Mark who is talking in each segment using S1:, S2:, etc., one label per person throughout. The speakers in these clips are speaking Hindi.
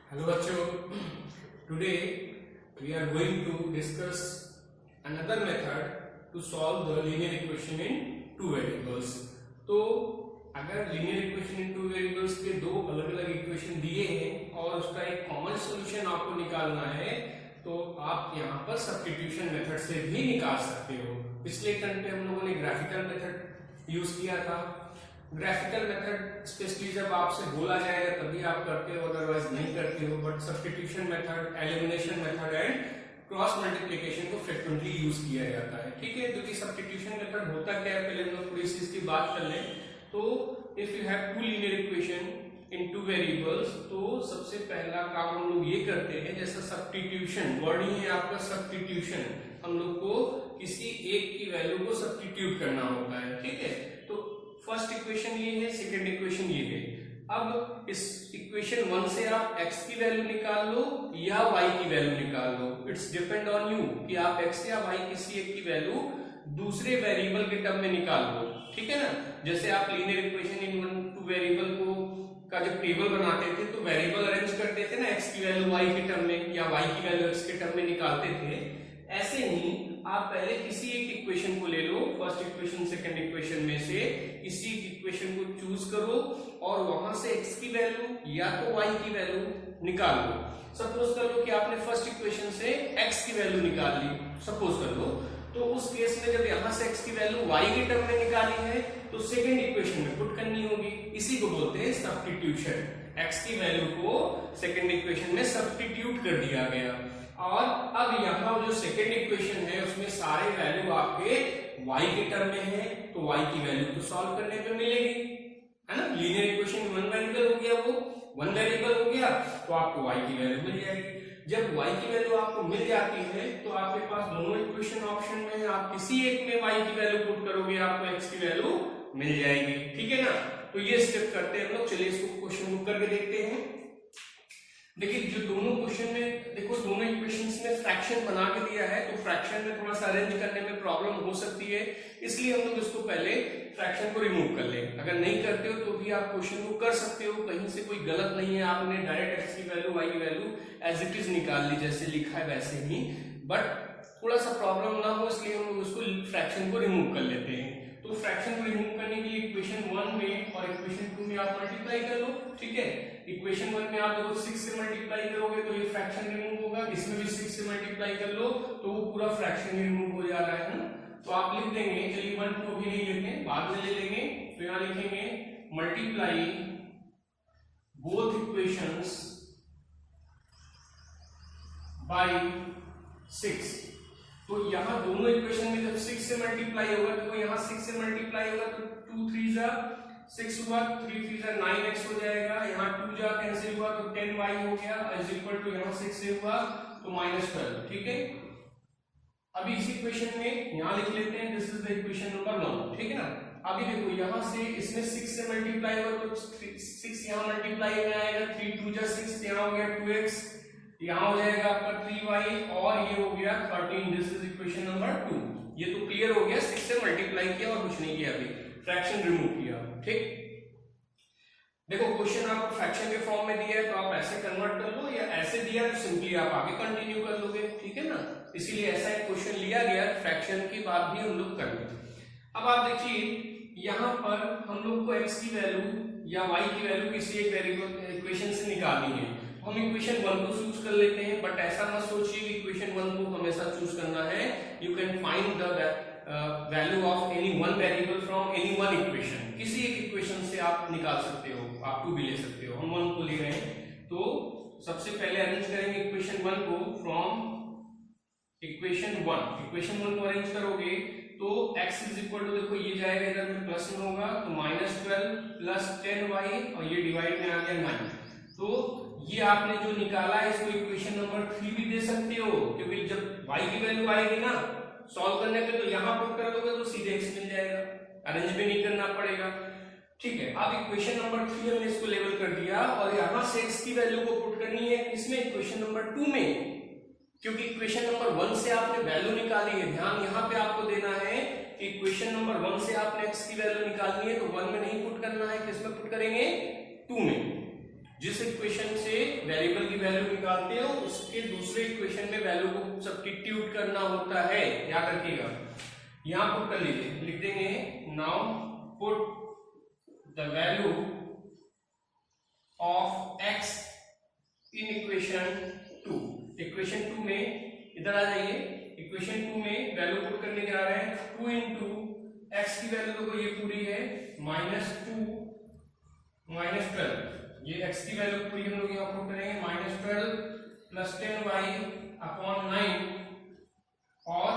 S1: Hello bachcho, today we are going to discuss another method to solve the linear equation in two variables. तो अगर linear equation in two variables के दो अलग अलग इक्वेशन दिए हैं और उसका एक कॉमन सॉल्यूशन आपको निकालना है तो आप यहाँ पर सब्स्टिट्यूशन मेथड से भी निकाल सकते हो। पिछले टर्म पे हम लोगों ने ग्राफिकल मेथड यूज किया था। ग्राफिकल मेथड स्पेशली जब आपसे बोला जाएगा तभी आप करते हो, अदरवाइज नहीं करते हो। But substitution method, elimination method and cross multiplication को फ्रिक्वेंटली यूज किया जाता है। ठीक है, क्योंकि सब्स्टिट्यूशन मेथड होता क्या है, पहले हम लोग थोड़ी सी इसकी बात कर लें। तो if you have two linear equation in two variables, तो सबसे पहला काम हम लोग ये करते हैं, जैसा सब्स्टिट्यूशन वर्ड ही है आपका सब्स्टिट्यूशन, हम लोग को किसी एक की वैल्यू को सब्स्टिट्यूट करना होता है। ठीक है, तो फर्स्ट इक्वेशन ये है, सेकंड इक्वेशन ये है। अब इस इक्वेशन 1 से आप x की वैल्यू निकाल लो या y की वैल्यू निकाल लो, इट्स डिपेंड ऑन यू कि आप x या y किसी एक की वैल्यू दूसरे वेरिएबल के टर्म में निकाल लो। ठीक है ना, जैसे आप linear equation in one two variable को का जब टेबल बनाते थे तो वेरिएबल अरेंज करते थे ना, x की वैल्यू y के टर्म में या y की वैल्यू x के टर्म में निकालते थे। ऐसे ही आप पहले किसी एक इक्वेशन को ले लो, फर्स्ट इक्वेशन सेकंड इक्वेशन में से किसी एक इक्वेशन को चूज करो और वहां से x की वैल्यू या तो y की वैल्यू निकाल लो। सपोज कर लो कि आपने फर्स्ट इक्वेशन से x की वैल्यू निकाल ली, सपोज कर लो, तो उस केस में जब यहां से x की वैल्यू y के टर्म में निकाली है तो सेकंड इक्वेशन में पुट करनी होगी। इसी को बोलते हैं सब्स्टिट्यूशन। x की वैल्यू को सेकंड इक्वेशन में सब्स्टिट्यूट कर दिया गया और अब यहाँ जो सेकंड इक्वेशन है उसमें सारे वैल्यू आपके y के टर्म में है, तो y की वैल्यू तो सॉल्व करने पे मिलेगी, है ना। लीनियर इक्वेशन वन वेरिएबल हो गया, वो वन वेरिएबल हो गया, तो आपको y की वैल्यू मिल जाएगी। जब y की वैल्यू आपको मिल जाती है तो आपके पास दोनों इक्वेशन ऑप्शन में है, आप किसी एक में y की वैल्यू पुट करोगे आपको x की वैल्यू मिल जाएगी। ठीक है ना, तो ये स्टेप करते हैं हम लोग। चलिए इसको क्वेश्चन को करके देखते हैं। देखिए जो दोनों क्वेश्चन में देखो, दोनों इक्वेशंस में फ्रैक्शन बना के दिया है, तो फ्रैक्शन में थोड़ा सा अरेंज करने में प्रॉब्लम हो सकती है, इसलिए हम लोग इसको पहले फ्रैक्शन को रिमूव कर लें। अगर नहीं करते हो तो भी आप क्वेश्चन को कर सकते हो, कहीं से कोई गलत नहीं है। आपने डायरेक्ट x की वैल्यू y की वैल्यू एज इट इज निकाल ली, जैसे लिखा है वैसे ही, बट थोड़ा सा प्रॉब्लम ना हो इसलिए हम लोग उसको फ्रैक्शन को रिमूव कर लेते हैं। तो फ्रैक्शन को रिमूव करने के लिए इक्वेशन 1 में और इक्वेशन 2 में आप मल्टीप्लाई कर लो। ठीक है, इक्वेशन 1 में आप देखो 6 से मल्टीप्लाई करोगे तो ये फ्रैक्शन रिमूव होगा, इसमें भी 6 से मल्टीप्लाई कर लो तो वो पूरा फ्रैक्शन रिमूव हो जा रहा है ना। तो आप लिख देंगे, चलिए 1 2 अभी नहीं लेते हैं, बाद में ले लेंगे। तो यहाँ लिखेंगे मल्टीप्लाई बोथ इक्वेशंस बाय 6। तो यहाँ दोनों इक्वेशन में जब 6 से मल्टीप्लाई होगा तो यहाँ 6 से मल्टीप्लाई होगा तो 2 3 जा 6 हुआ, 3 3 जा 9x हो जाएगा, यहाँ 2 जा कैंसिल हुआ तो 10y हो गया, इज इक्वल टू यहाँ 6 से हुआ तो -12। ठीक है, अभी इस इक्वेशन में यहाँ लिख लेते हैं, this is the equation number 1। ठीक है ना, अभी देखो यहाँ से इसमें 6 से मल्टीप्लाई हुआ तो 6 यहाँ मल्टीप्लाई में आएगा, 3 2 जा 6, यहाँ हो गया 2x, यहाँ हो जाएगा आपका 3y और ये हो गया 13। This is equation number 2। ये तो क्लियर हो गया, 6 से मल्टीप्लाई किया और कुछ नहीं किया, अभी फ्रैक्शन रिमूव किया। ठीक, देखो क्वेश्चन आपको फ्रैक्शन के फॉर्म में दिया है तो आप ऐसे कन्वर्ट कर लो, या ऐसे दिया तो सिंपली आप आगे कंटिन्यू कर लोगे। ठीक है ना, इसीलिए ऐसा एक क्वेश्चन लिया गया, फ्रैक्शन की बात भी हम लोग कर लेंगे। अब आप देखिए यहाँ पर हम लोग को x की वैल्यू या y की वैल्यू किसी एक वेरिएबल इक्वेशन से निकालनी है। हम इक्वेशन 1 को चूज कर लेते हैं, बट ऐसा मत सोचिए कि इक्वेशन 1 को हमेशा चूज करना है। You can find the value of any one variable from any one equation. किसी एक इक्वेशन से आप निकाल सकते हो, आप 2 भी ले सकते हो। हम 1 को ले रहे हैं तो सबसे पहले अरेंज करेंगे इक्वेशन 1 को फ्रॉम इक्वेशन 1। इक्वेशन 1 को अरेंज करोगे तो x इज इक्वल टू, देखो ये जाएगा इधर में प्लस में होगा तो -12 प्लस 10y और ये डिवाइड में आ गया 9। तो ये आपने जो निकाला है इसको इक्वेशन नंबर 3 भी दे सकते हो, क्योंकि जब y की वैल्यू आएगी ना सॉल्व करने पे तो यहाँ पुट कर दोगे तो सीधे x मिल जाएगा, अरेंज भी नहीं करना पड़ेगा। ठीक है, अब इक्वेशन नंबर 3 हमने इसको लेवल कर दिया और यहाँ से x की वैल्यू को पुट करनी है इसमें इक्वेशन नंबर 2 में, क्योंकि इक्वेशन नंबर 1 से आपने वैल्यू निकाली है। ध्यान यहाँ पे आपको देना है कि इक्वेशन नंबर 1 से आपने x की वैल्यू निकालनी है तो 1 में नहीं पुट करना है, किसमें पुट करेंगे 2 में। जिस इक्वेशन से वेरिएबल की वैल्यू निकालते हो उसके दूसरे इक्वेशन में वैल्यू को सब्स्टिट्यूट करना होता है, याद रखिएगा। यहां पुट कर लीजिए, लिख देंगे now put the value of x in equation 2। Equation 2 में इधर आ जाइए, इक्वेशन 2 में वैल्यू पुट करने जा रहे हैं। 2 इंटू एक्स की वैल्यू देखो ये पूरी है -2 -12, ये x की वैल्यू पूरी हम लोग यहाँ पुट करेंगे -12 प्लस 10y अपॉन 9 और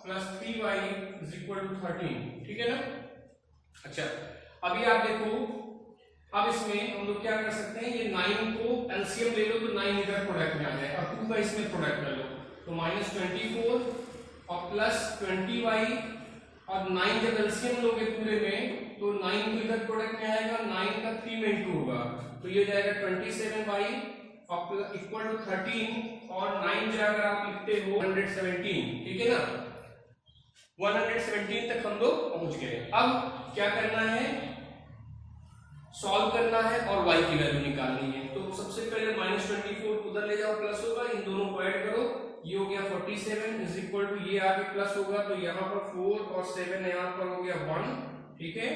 S1: plus 3y is equal to 13, ठीक है ना। अच्छा अभी आप देखो, अब इसमें हम लोग क्या कर सकते हैं, ये 9 को एलसीएम ले लो तो 9 इधर प्रोडक्ट में आ जाए और 2 का इसमें प्रोडक्ट कर लो तो -24 और प्लस 20y और 9 जब एलसीएम लोगे पूरे में तो 9 को इधर प्रोडक्ट में आएगा, 9 का 3 में इंटू होगा तो ये जाएगा 27y और इक्वल टू 13 और 9 जो अगर आप लिखते हो 117, ठीक है ना। 117 तक हम लोग पहुंच गए। अब क्या करना है, सॉल्व करना है और y की वैल्यू निकालनी है। तो सबसे पहले -24 उधर ले जाओ, प्लस होगा, इन दोनों को ऐड करो, ये हो गया 47 इज इक्वल टू ये आगे प्लस होगा तो यहाँ पर 4 और 7 यहाँ पर हो गया 1, ठीक है।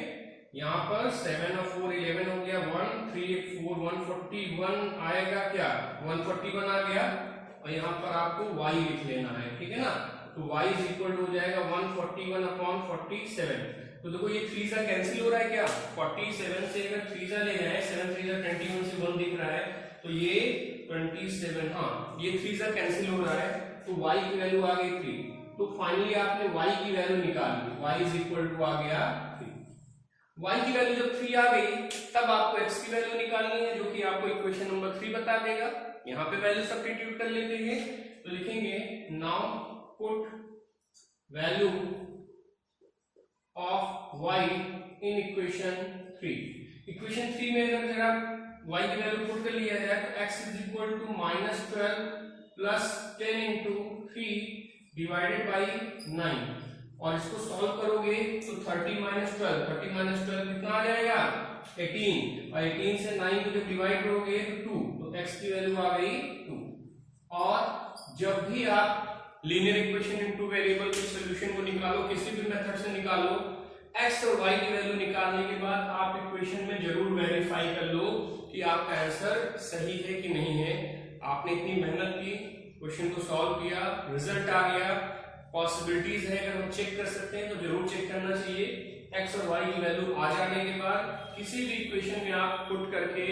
S1: यहाँ पर 7 और 4 11 हो गया 1 3 8 4 141 आएगा, क्या 141 आ गया और यहाँ पर आपको y लिख लेना है, ठीक है ना। तो y इज इक्वल टू हो जाएगा 141 अपॉन 47। तो देखो ये 3 सा कैंसिल हो रहा है क्या, 47 से अगर 3 सा ले जाए 7 3 सा 21 से 1 दिख रहा है तो ये 27, हाँ ये 3 सा कैंसिल हो रहा है तो y की वैल्यू आ गई 3। तो फाइनली आपने y की वैल्यू निकाल ली, y इज इक्वल टू आ गया 3। y की वैल्यू जब 3 आ गई तब आपको x की वैल्यू निकालनी है जो कि आपको इक्वेशन नंबर 3 बता देगा। यहाँ पे वैल्यू सब्स्टिट्यूट कर लेते हैं तो लिखेंगे now put value of y in equation 3। Equation 3 में अगर जरा y की वैल्यू पुट कर लिया जाए तो x is equal to -12 plus 10 into 3 divided by 9 और इसको सॉल्व करोगे तो 30 - 12 कितना आ जाएगा 18 और 18 से 9 को जब डिवाइड करोगे तो 2 तो x की वैल्यू आ गई 2। और जब भी आप linear equation in two variable के सॉल्यूशन को निकालो, किसी भी मेथड से निकालो, x और y की वैल्यू निकालने के बाद आप इक्वेशन में जरूर वेरीफाई कर लो कि आपका आंसर सही है कि नहीं है। आपने इतनी मेहनत की, क्वेश्चन को सॉल्व किया, रिजल्ट आ गया, पॉसिबिलिटीज है अगर हम चेक कर सकते हैं तो जरूर चेक करना चाहिए। x और y की वैल्यू आ जाने के बाद किसी भी इक्वेशन में आप पुट करके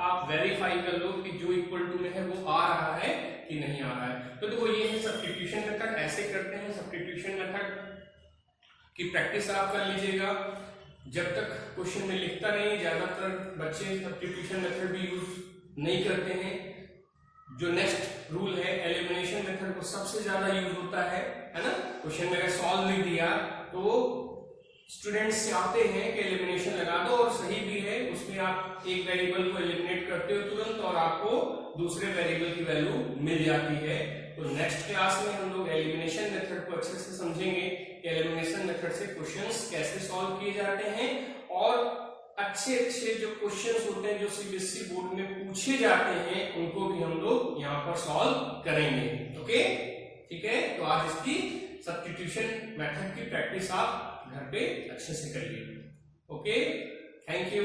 S1: आप वेरीफाई कर लो कि जो इक्वल टू में है वो आ रहा है कि नहीं आ रहा है। तो देखो ये है सब्स्टिट्यूशन मेथड, ऐसे करते हैं सब्स्टिट्यूशन मेथड की प्रैक्टिस आप कर लीजिएगा। जब तक क्वेश्चन में लिखता नहीं, ज्यादातर बच्चे सब्स्टिट्यूशन मेथड भी यूज नहीं करते हैं। जो नेक्स्ट रूल है एलिमिनेशन मेथड को सबसे ज्यादा यूज होता है ना। क्वेश्चन में अगर सॉल्व लिख दिया तो स्टूडेंट्स चाहते हैं कि एलिमिनेशन लगा दो और सही भी है, उसमें आप एक वेरिएबल को एलिमिनेट करते हो तुरंत और आपको दूसरे वेरिएबल की वैल्यू मिल जाती है। तो नेक्स्ट क्लास में हम लोग एलिमिनेशन मेथड को अच्छे से समझेंगे कि एलिमिनेशन मेथड से क्वेश्चंस कैसे सॉल्व किए जाते हैं और अच्छे जो क्वेश्चंस होते हैं जो सीबीएसई बोर्ड में पूछे जाते हैं उनको भी हम लोग यहाँ पर सॉल्व करेंगे। ओके ठीक है, तो आज इसकी सब्स्टिट्यूशन मेथड की प्रैक्टिस आप घर पे अच्छे से करिए। Okay, thank you.